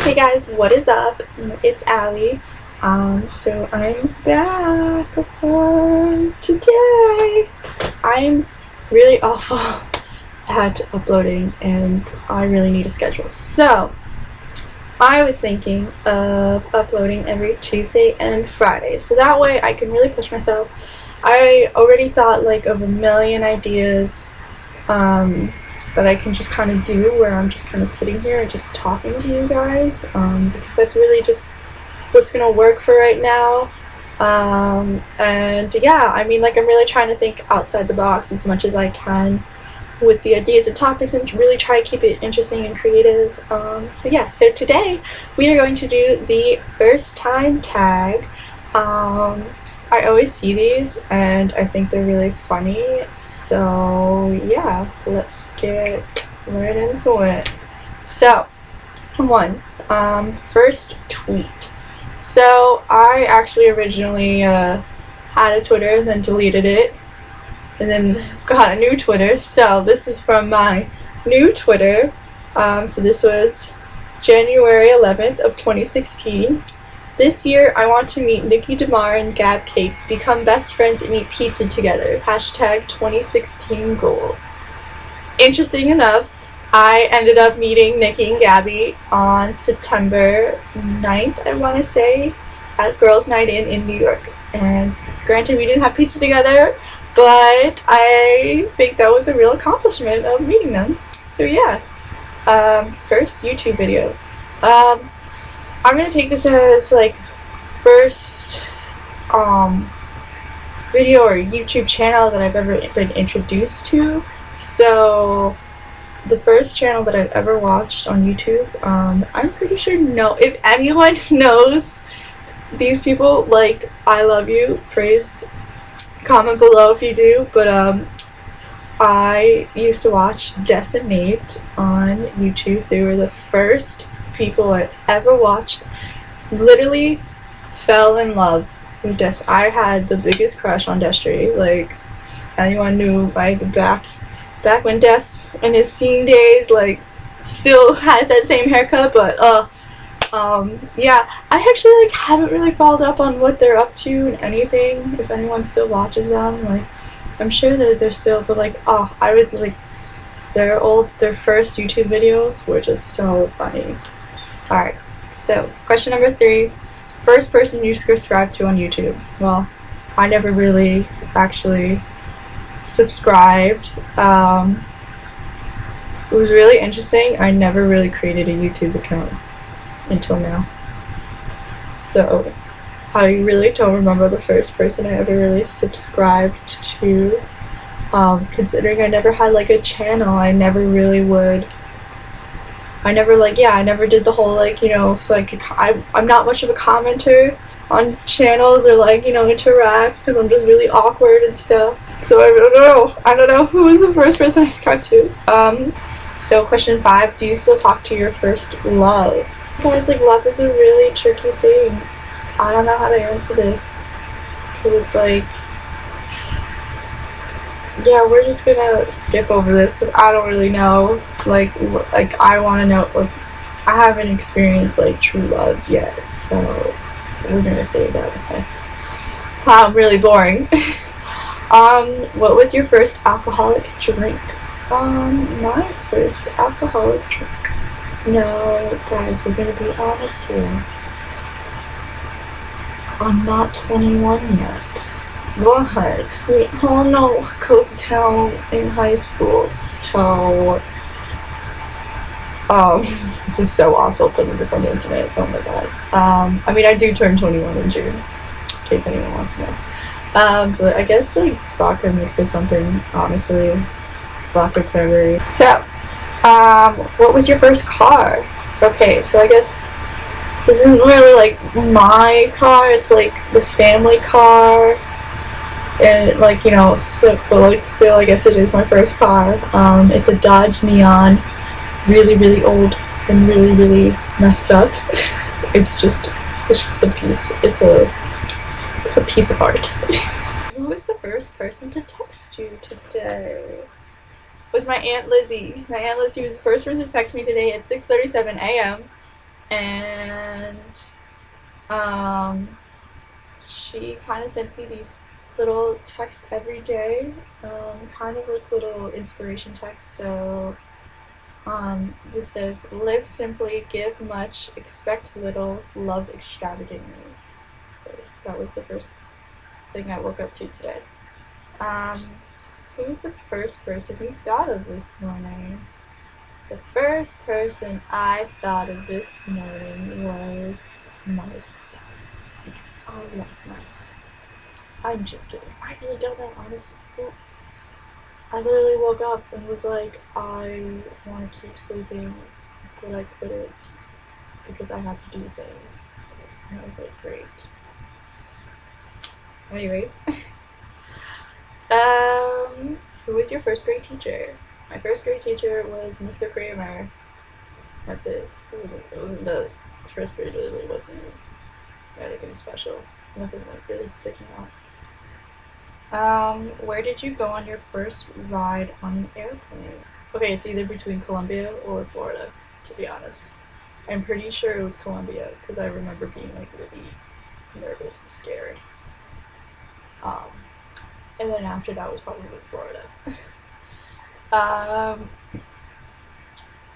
Hey guys, what is up? It's Allie. So I'm back for today. I'm really awful at uploading and I really need a schedule. So I was thinking of uploading every Tuesday and Friday, so that way I can really push myself. I already thought like of a million ideas that I can just kind of do, where I'm just kind of sitting here and just talking to you guys, because that's really just what's gonna work for right now. And yeah, I mean, like, I'm really trying to think outside the box as much as I can with the ideas and topics, and really try to keep it interesting and creative. So yeah, so today we are going to do the first time tag. I always see these and I think they're really funny, so yeah, let's get right into it. So, first tweet. So I actually originally had a Twitter, then deleted it, and then got a new Twitter. So this is from my new Twitter. So this was January 11th of 2016. This year, I want to meet Nikki DeMar and Gab Cape, become best friends, and eat pizza together. Hashtag 2016 goals. Interesting enough, I ended up meeting Nikki and Gabby on September 9th, I want to say, at Girls Night In New York. And granted, we didn't have pizza together, but I think that was a real accomplishment of meeting them. So yeah, first YouTube video. I'm gonna take this as like first video or YouTube channel that I've ever been introduced to. So the first channel that I've ever watched on YouTube, I'm pretty sure if anyone knows these people, like, I love you, praise, comment below if you do. But I used to watch Decimate on YouTube. They were the first people I ever watched. Literally fell in love with I had the biggest crush on Destry. Like, anyone knew, like, back when Des in his scene days, like, still has that same haircut. But yeah, I actually like haven't really followed up on what they're up to and anything. If anyone still watches them, like, I'm sure that they're still, but like, I would like their first YouTube videos were just so funny. Alright, so question number 3. First person you subscribed to on YouTube. Well, I never really actually subscribed. It was really interesting. I never really created a YouTube account until now. So I really don't remember the first person I ever really subscribed to. Considering I never had like a channel, I never did the whole, like, you know, so like I'm not much of a commenter on channels or, like, you know, interact, because I'm just really awkward and stuff. So I don't know who was the first person I subscribed to. So question 5, do you still talk to your first love? Guys, like, love is a really tricky thing. I don't know how to answer this, because it's like, yeah, we're just gonna skip over this because I don't really know. Like I want to know. Like, I haven't experienced like true love yet, so we're gonna say that. Okay. I'm really boring. What was your first alcoholic drink? My first alcoholic drink. No, guys, we're gonna be honest here. I'm not 21 yet. But we all know what goes down in high school, so this is so awful putting this on the internet. Oh my god. I mean, I do turn 21 in June, in case anyone wants to know. But I guess like vodka mixed with something, honestly, vodka cranberry. So, what was your first car? Okay, so I guess this isn't really like my car, it's like the family car. And, like, you know, so, but like still, I guess it is my first car. It's a Dodge Neon, really old and really messed up. it's just a piece. It's a piece of art. Who was the first person to text you today? It was my Aunt Lizzie. My Aunt Lizzie was the first person to text me today at 6:37 a.m. and um, she kind of sends me these little texts every day, kind of like little inspiration texts. So this says, "Live simply, give much, expect little, love extravagantly." So that was the first thing I woke up to today. Um, who was the first person you thought of this morning? The first person I thought of this morning was myself. I love myself. I'm just kidding. I really don't know, honestly. I literally woke up and was like, I want to keep sleeping, but I couldn't because I have to do things. And I was like, great. Anyways, who was your first grade teacher? My first grade teacher was Mr. Kramer. That's it. It wasn't the first grade. It really wasn't anything special. Nothing like really sticking out. Where did you go on your first ride on an airplane? Okay, it's either between Colombia or Florida, to be honest. I'm pretty sure it was Colombia because I remember being like really nervous and scared. Um, and then after that was probably Florida. um,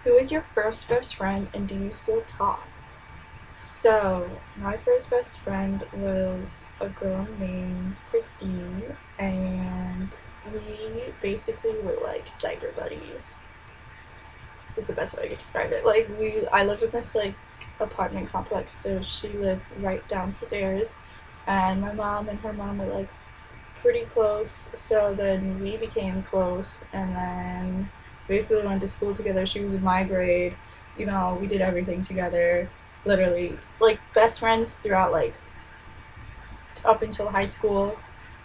who is your first best friend and do you still talk? So, my first best friend was a girl named Christine, and we basically were like diaper buddies. Is the best way I could describe it. Like I lived in this like apartment complex, so she lived right downstairs, and my mom and her mom were like pretty close. So then we became close, and then basically went to school together. She was in my grade. You know, we did everything together. Literally, like best friends throughout like up until high school,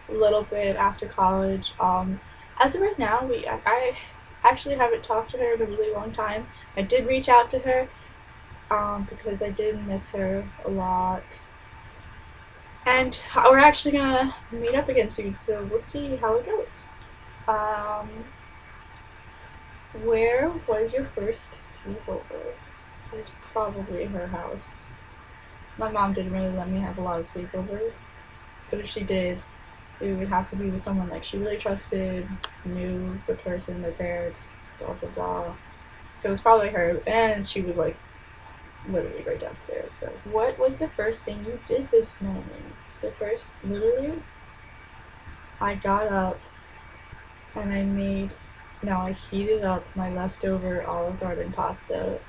a little bit after college. As of right now, I actually haven't talked to her in a really long time. I did reach out to her because I did miss her a lot. And we're actually gonna meet up again soon, so we'll see how it goes. Um, where was your first sleepover? It was probably her house. My mom didn't really let me have a lot of sleepovers, but if she did, it would have to be with someone like she really trusted, knew the person, their parents, blah blah blah. So it was probably her, and she was like literally right downstairs. So, what was the first thing you did this morning? Literally, I got up and I heated up my leftover Olive Garden pasta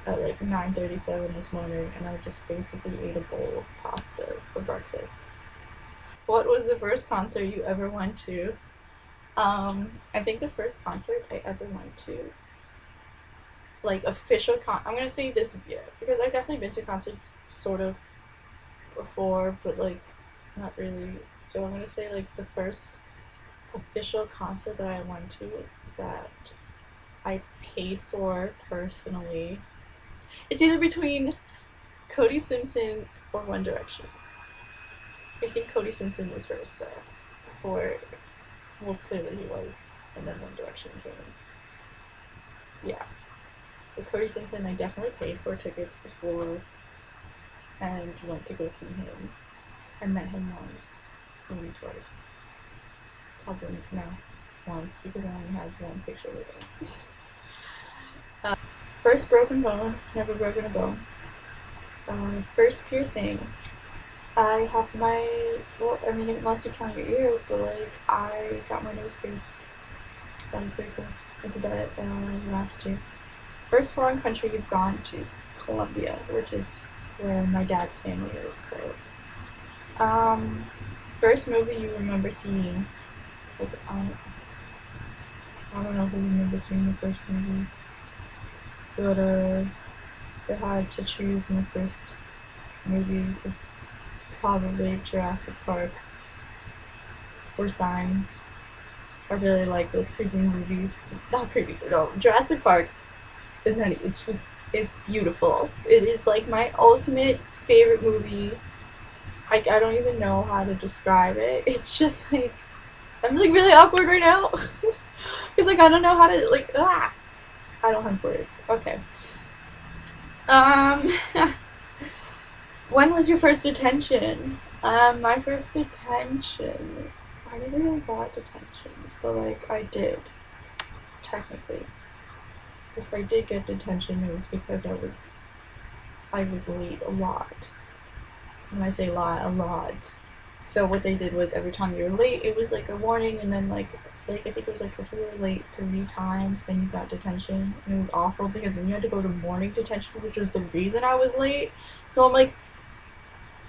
at like 9:37 this morning, and I just basically ate a bowl of pasta for breakfast. What was the first concert you ever went to? I think the first concert I ever went to, like I'm gonna say this is yeah, because I've definitely been to concerts sort of before, but like not really. So I'm gonna say like the first official concert that I went to that I paid for personally. It's either between Cody Simpson or One Direction. I think Cody Simpson was first though. Before, well, clearly he was, and then One Direction came. Yeah, but Cody Simpson, I definitely paid for tickets before, and went to go see him. I met him once, maybe twice. Probably no, once because I only had one picture with him. First broken bone, never broken a bone. First piercing. I have well, I mean, it must count your ears, but like, I got my nose pierced. That was pretty cool. I did that last year. First foreign country you've gone to? Colombia, which is where my dad's family is. So, first movie you remember seeing? Like, I don't know who remembers seeing the first movie, but if I had to choose my first movie, probably Jurassic Park or Signs. I really like those creepy movies. Not creepy, no. Jurassic Park is not. It's beautiful. It is like my ultimate favorite movie. Like I don't even know how to describe it. It's just like I'm like really awkward right now because like I don't know how to like I don't have words. Okay. Um, when was your first detention? My first detention. I never really got detention, but like I did, technically. If I did get detention, it was because I was late a lot. When I say lot, a lot. So what they did was every time you were late, it was like a warning, and then like I think it was like if you were late 3 times, then you got detention, and it was awful because then you had to go to morning detention, which was the reason I was late. So I'm like,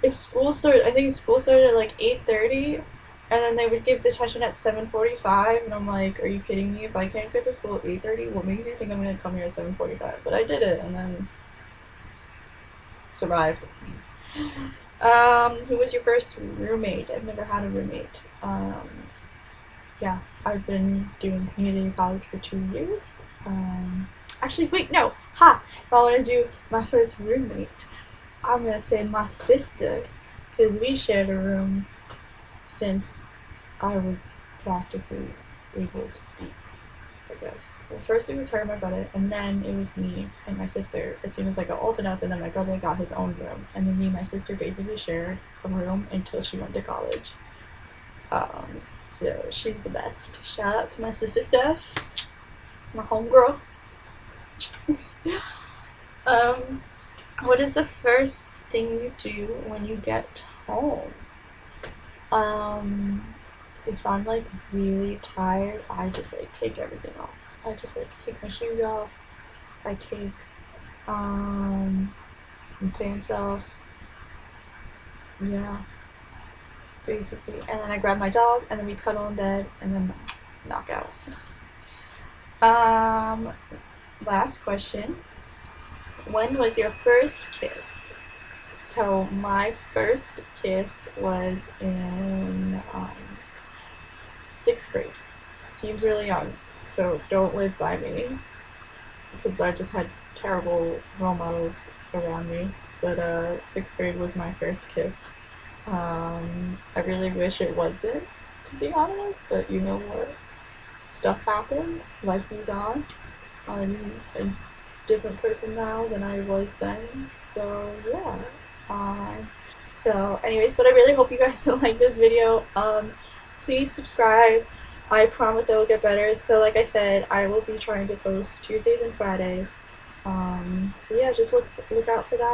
if school started, I think school started at like 8:30, and then they would give detention at 7:45, and I'm like, are you kidding me? If I can't get to school at 8:30, what makes you think I'm gonna come here at 7:45? But I did it, and then survived. Who was your first roommate? I've never had a roommate. Yeah, I've been doing community college for 2 years. Actually, wait, no. Ha! If I want to do my first roommate, I'm gonna say my sister, because we shared a room since I was practically able to speak, I guess. Well, first it was her and my brother, and then it was me and my sister as soon as I got old enough, and then my brother got his own room. And then me and my sister basically shared a room until she went to college. So she's the best. Shout out to my sister, my homegirl. um, what is the first thing you do when you get home? If I'm like really tired, I just like take everything off. I just like take my shoes off. I take my pants off. Yeah, basically. And then I grab my dog, and then we cuddle in bed, and then knock out. Um, Last question. When was your first kiss? So my first kiss was in 6th grade. Seems really young, so don't live by me because I just had terrible role models around me. But 6th grade was my first kiss. I really wish it wasn't, to be honest, but you know what? Stuff happens, life moves on. I'm a different person now than I was then, so yeah. Anyways, but I really hope you guys like this video. Please subscribe. I promise I will get better. So like I said, I will be trying to post Tuesdays and Fridays. So yeah, just look out for that.